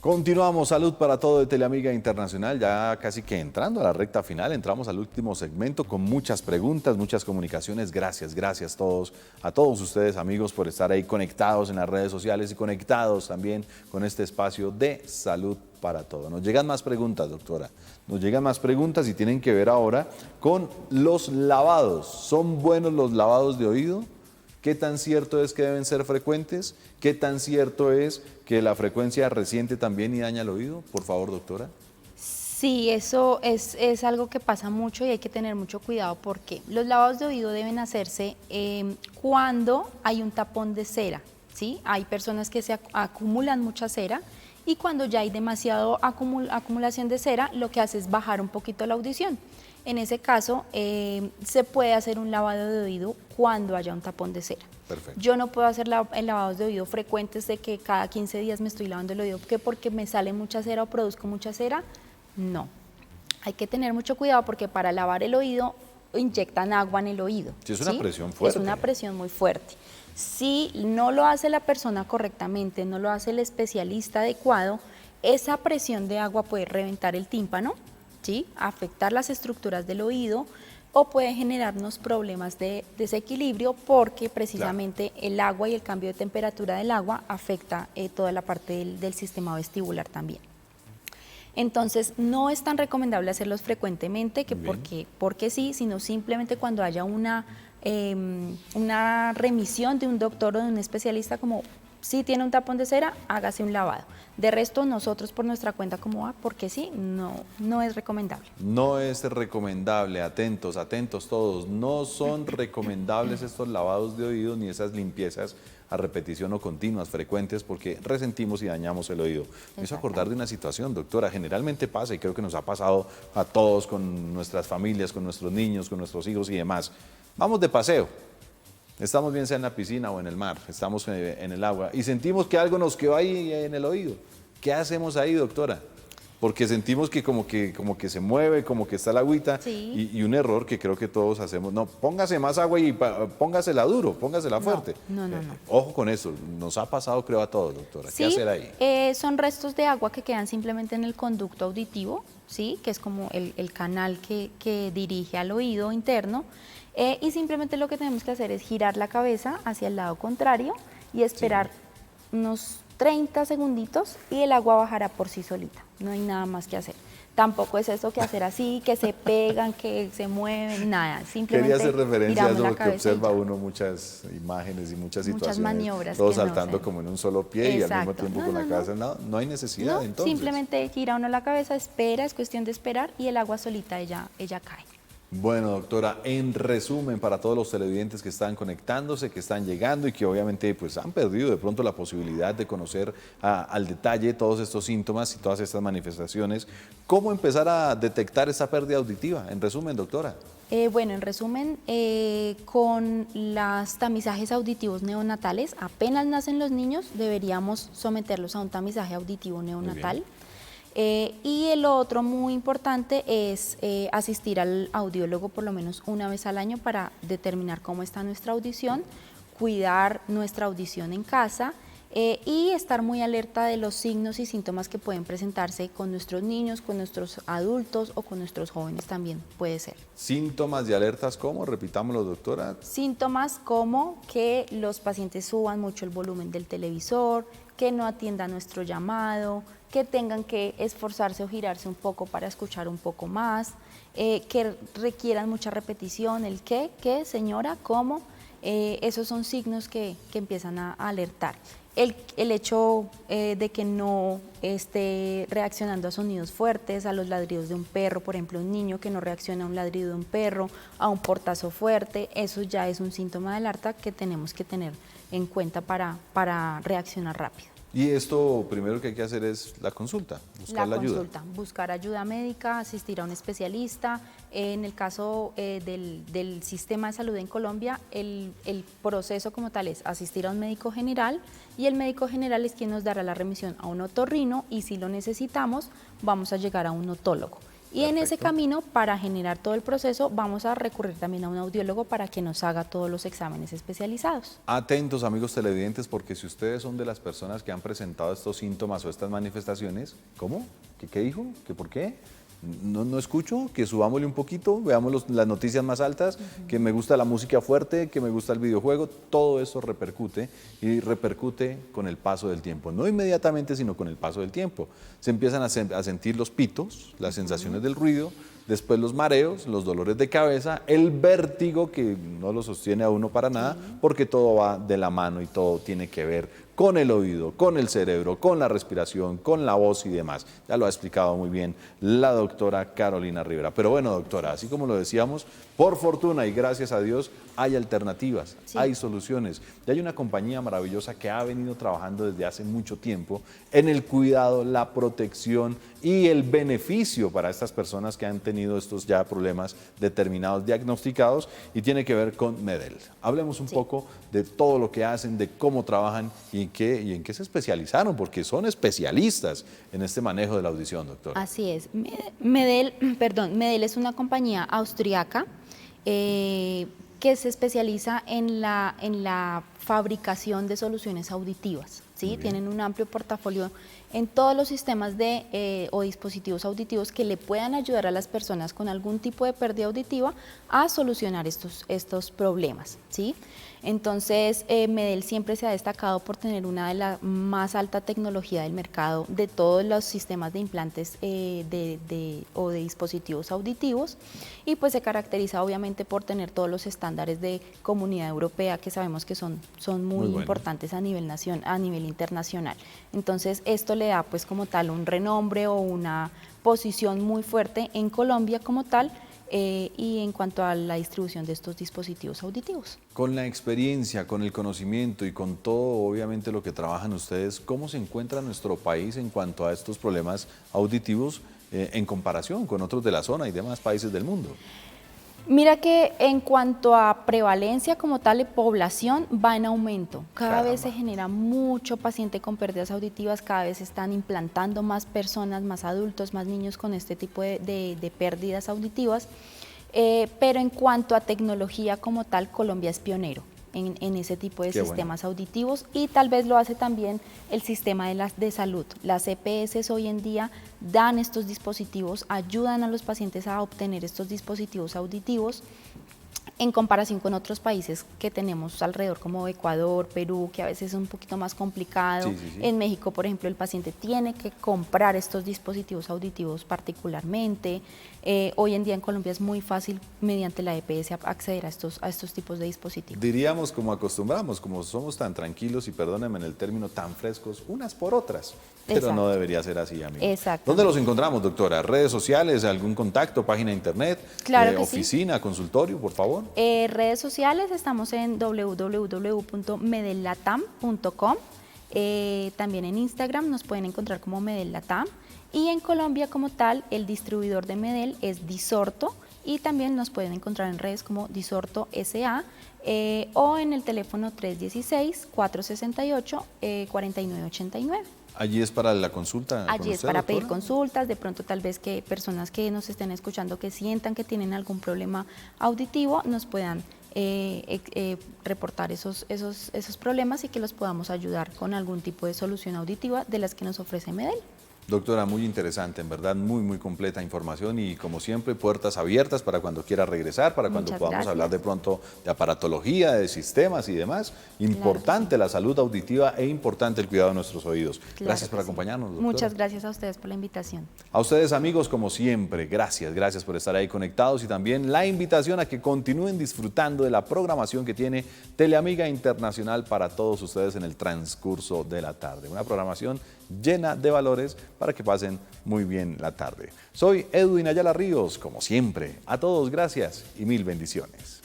S1: Continuamos, Salud para Todo de Teleamiga Internacional, ya casi que entrando a la recta final, entramos al último segmento con muchas preguntas, muchas comunicaciones. Gracias a todos ustedes, amigos, por estar ahí conectados en las redes sociales y conectados también con este espacio de Salud para Todo. Nos llegan más preguntas, doctora, nos llegan más preguntas y tienen que ver ahora con los lavados. ¿Son buenos los lavados de oído? ¿Qué tan cierto es que deben ser frecuentes? ¿Qué tan cierto es que la frecuencia resiente también y daña el oído? Por favor, doctora.
S2: Sí, eso es algo que pasa mucho y hay que tener mucho cuidado porque los lavados de oído deben hacerse cuando hay un tapón de cera, ¿sí? Hay personas que se acumulan mucha cera y cuando ya hay demasiado acumulación de cera, lo que hace es bajar un poquito la audición. En ese caso, se puede hacer un lavado de oído cuando haya un tapón de cera.
S1: Perfecto.
S2: Yo no puedo hacer lavados de oído frecuentes de que cada 15 días me estoy lavando el oído, que porque me sale mucha cera o produzco mucha cera, no. Hay que tener mucho cuidado porque para lavar el oído inyectan agua en el oído.
S1: Sí, es una presión fuerte.
S2: Es una presión muy fuerte. Si no lo hace la persona correctamente, no lo hace el especialista adecuado, esa presión de agua puede reventar el tímpano, ¿sí? Afectar las estructuras del oído o puede generarnos problemas de desequilibrio porque precisamente el agua y el cambio de temperatura del agua afecta toda la parte del sistema vestibular también. Entonces no es tan recomendable hacerlos frecuentemente que porque sí, sino simplemente cuando haya una una remisión de un doctor o de un especialista como si tiene un tapón de cera, hágase un lavado. De resto, nosotros por nuestra cuenta como porque sí, no es recomendable.
S1: No es recomendable, atentos, atentos todos, no son recomendables estos lavados de oídos ni esas limpiezas a repetición o continuas, frecuentes, porque resentimos y dañamos el oído. Me hizo acordar de una situación, doctora, generalmente pasa y creo que nos ha pasado a todos con nuestras familias, con nuestros niños, con nuestros hijos y demás. Vamos de paseo. Estamos bien sea en la piscina o en el mar, estamos en el agua y sentimos que algo nos quedó ahí en el oído. ¿Qué hacemos ahí, doctora? Porque sentimos que como que se mueve, como que está la agüita y un error que creo que todos hacemos. No, póngase más agua y póngasela duro, póngasela fuerte.
S2: No.
S1: Ojo con eso, nos ha pasado creo a todos, doctora. ¿Qué hacer ahí?
S2: Son restos de agua que quedan simplemente en el conducto auditivo, ¿sí? Que es como el canal que dirige al oído interno. Y simplemente lo que tenemos que hacer es girar la cabeza hacia el lado contrario y esperar unos 30 segunditos y el agua bajará por sí solita. No hay nada más que hacer. Tampoco es eso que hacer así, que se pegan, que se mueven, nada. Simplemente
S1: quería hacer referencia a lo que observa
S2: ya.
S1: Uno muchas imágenes y muchas situaciones.
S2: Maniobras.
S1: Todos saltando como en un solo pie. Exacto. Y al mismo tiempo con la cabeza al lado. No hay necesidad entonces.
S2: Simplemente gira uno la cabeza, espera, es cuestión de esperar y el agua solita ella cae.
S1: Bueno, doctora, en resumen, para todos los televidentes que están conectándose, que están llegando y que obviamente pues, han perdido de pronto la posibilidad de conocer al detalle todos estos síntomas y todas estas manifestaciones, ¿cómo empezar a detectar esta pérdida auditiva? En resumen, doctora.
S2: Bueno, en resumen, con los tamizajes auditivos neonatales, apenas nacen los niños, deberíamos someterlos a un tamizaje auditivo neonatal. Y el otro muy importante es asistir al audiólogo por lo menos una vez al año para determinar cómo está nuestra audición, cuidar nuestra audición en casa y estar muy alerta de los signos y síntomas que pueden presentarse con nuestros niños, con nuestros adultos o con nuestros jóvenes también puede ser.
S1: ¿Síntomas y alertas cómo? Repitámoslo, doctora.
S2: Síntomas como que los pacientes suban mucho el volumen del televisor, que no atiendan nuestro llamado, que tengan que esforzarse o girarse un poco para escuchar un poco más, que requieran mucha repetición, el qué, señora, cómo, esos son signos que empiezan a alertar. El hecho de que no esté reaccionando a sonidos fuertes, a los ladridos de un perro, por ejemplo, un niño que no reacciona a un ladrido de un perro, a un portazo fuerte, eso ya es un síntoma de alerta que tenemos que tener en cuenta para reaccionar rápido.
S1: Y esto primero que hay que hacer es la consulta, buscar la ayuda.
S2: Buscar ayuda médica, asistir a un especialista. En el caso del sistema de salud en Colombia, el proceso como tal es asistir a un médico general y el médico general es quien nos dará la remisión a un otorrino y si lo necesitamos vamos a llegar a un otólogo. Y en ese camino, para generar todo el proceso, vamos a recurrir también a un audiólogo para que nos haga todos los exámenes especializados.
S1: Atentos, amigos televidentes, porque si ustedes son de las personas que han presentado estos síntomas o estas manifestaciones, ¿cómo? ¿Qué dijo? ¿Qué por qué? No escucho, que subámosle un poquito, veamos las noticias más altas, que me gusta la música fuerte, que me gusta el videojuego, todo eso repercute y repercute con el paso del tiempo. No inmediatamente, sino con el paso del tiempo. Se empiezan a sentir los pitos, las sensaciones del ruido, después los mareos, los dolores de cabeza, el vértigo que no lo sostiene a uno para nada, porque todo va de la mano y todo tiene que ver con el oído, con el cerebro, con la respiración, con la voz y demás. Ya lo ha explicado muy bien la doctora Carolina Rivera. Pero bueno, doctora, así como lo decíamos, por fortuna y gracias a Dios hay alternativas, hay soluciones. Y hay una compañía maravillosa que ha venido trabajando desde hace mucho tiempo en el cuidado, la protección y el beneficio para estas personas que han tenido estos ya problemas determinados diagnosticados y tiene que ver con Medel. Hablemos un poco de todo lo que hacen, de cómo trabajan y en qué se especializaron, porque son especialistas en este manejo de la audición, doctor.
S2: Así es. Medel es una compañía austriaca que se especializa en la fabricación de soluciones auditivas. ¿Sí? Tienen un amplio portafolio en todos los sistemas o dispositivos auditivos que le puedan ayudar a las personas con algún tipo de pérdida auditiva a solucionar estos problemas, ¿sí? Entonces, Medel siempre se ha destacado por tener una de la más alta tecnología del mercado de todos los sistemas de implantes o de dispositivos auditivos, y pues se caracteriza obviamente por tener todos los estándares de Comunidad Europea, que sabemos que son muy importantes a nivel internacional. Entonces, esto le da pues como tal un renombre o una posición muy fuerte en Colombia como tal, y en cuanto a la distribución de estos dispositivos auditivos.
S1: Con la experiencia, con el conocimiento y con todo, obviamente, lo que trabajan ustedes, ¿cómo se encuentra nuestro país en cuanto a estos problemas auditivos en comparación con otros de la zona y demás países del mundo?
S2: Mira que en cuanto a prevalencia como tal de población va en aumento. Cada vez se genera mucho paciente con pérdidas auditivas, cada vez se están implantando más personas, más adultos, más niños con este tipo de pérdidas auditivas. Pero en cuanto a tecnología como tal, Colombia es pionero en ese tipo de sistemas auditivos, y tal vez lo hace también el sistema de salud. Las EPS hoy en día dan estos dispositivos, ayudan a los pacientes a obtener estos dispositivos auditivos en comparación con otros países que tenemos alrededor, como Ecuador, Perú, que a veces es un poquito más complicado. En México, por ejemplo, el paciente tiene que comprar estos dispositivos auditivos particularmente. Hoy en día en Colombia es muy fácil mediante la EPS acceder a estos tipos de dispositivos.
S1: Diríamos, como acostumbramos, como somos tan tranquilos y perdónenme en el término, tan frescos, unas por otras. Pero no debería ser así, amigo. ¿Dónde los encontramos, doctora? ¿Redes sociales, algún contacto, página de internet, oficina, consultorio, por favor?
S2: Redes sociales, estamos en www.medellatam.com. También en Instagram nos pueden encontrar como Medel Latam, y en Colombia como tal el distribuidor de Medel es Disorto, y también nos pueden encontrar en redes como Disorto SA, o en el teléfono 316-468-4989.
S1: ¿Allí es para la consulta?
S2: Allí es para pedir consultas, de pronto tal vez que personas que nos estén escuchando que sientan que tienen algún problema auditivo nos puedan reportar esos problemas y que los podamos ayudar con algún tipo de solución auditiva de las que nos ofrece Medel.
S1: Doctora, muy interesante, en verdad, muy completa información, y como siempre, puertas abiertas para cuando quiera regresar, para cuando podamos hablar de pronto de aparatología, de sistemas y demás. Importante la salud auditiva e importante el cuidado de nuestros oídos. Gracias por acompañarnos, doctora.
S2: Muchas gracias a ustedes por la invitación.
S1: A ustedes, amigos, como siempre, gracias por estar ahí conectados, y también la invitación a que continúen disfrutando de la programación que tiene Teleamiga Internacional para todos ustedes en el transcurso de la tarde. Una programación llena de valores para que pasen muy bien la tarde. Soy Edwin Ayala Ríos, como siempre. A todos, gracias y mil bendiciones.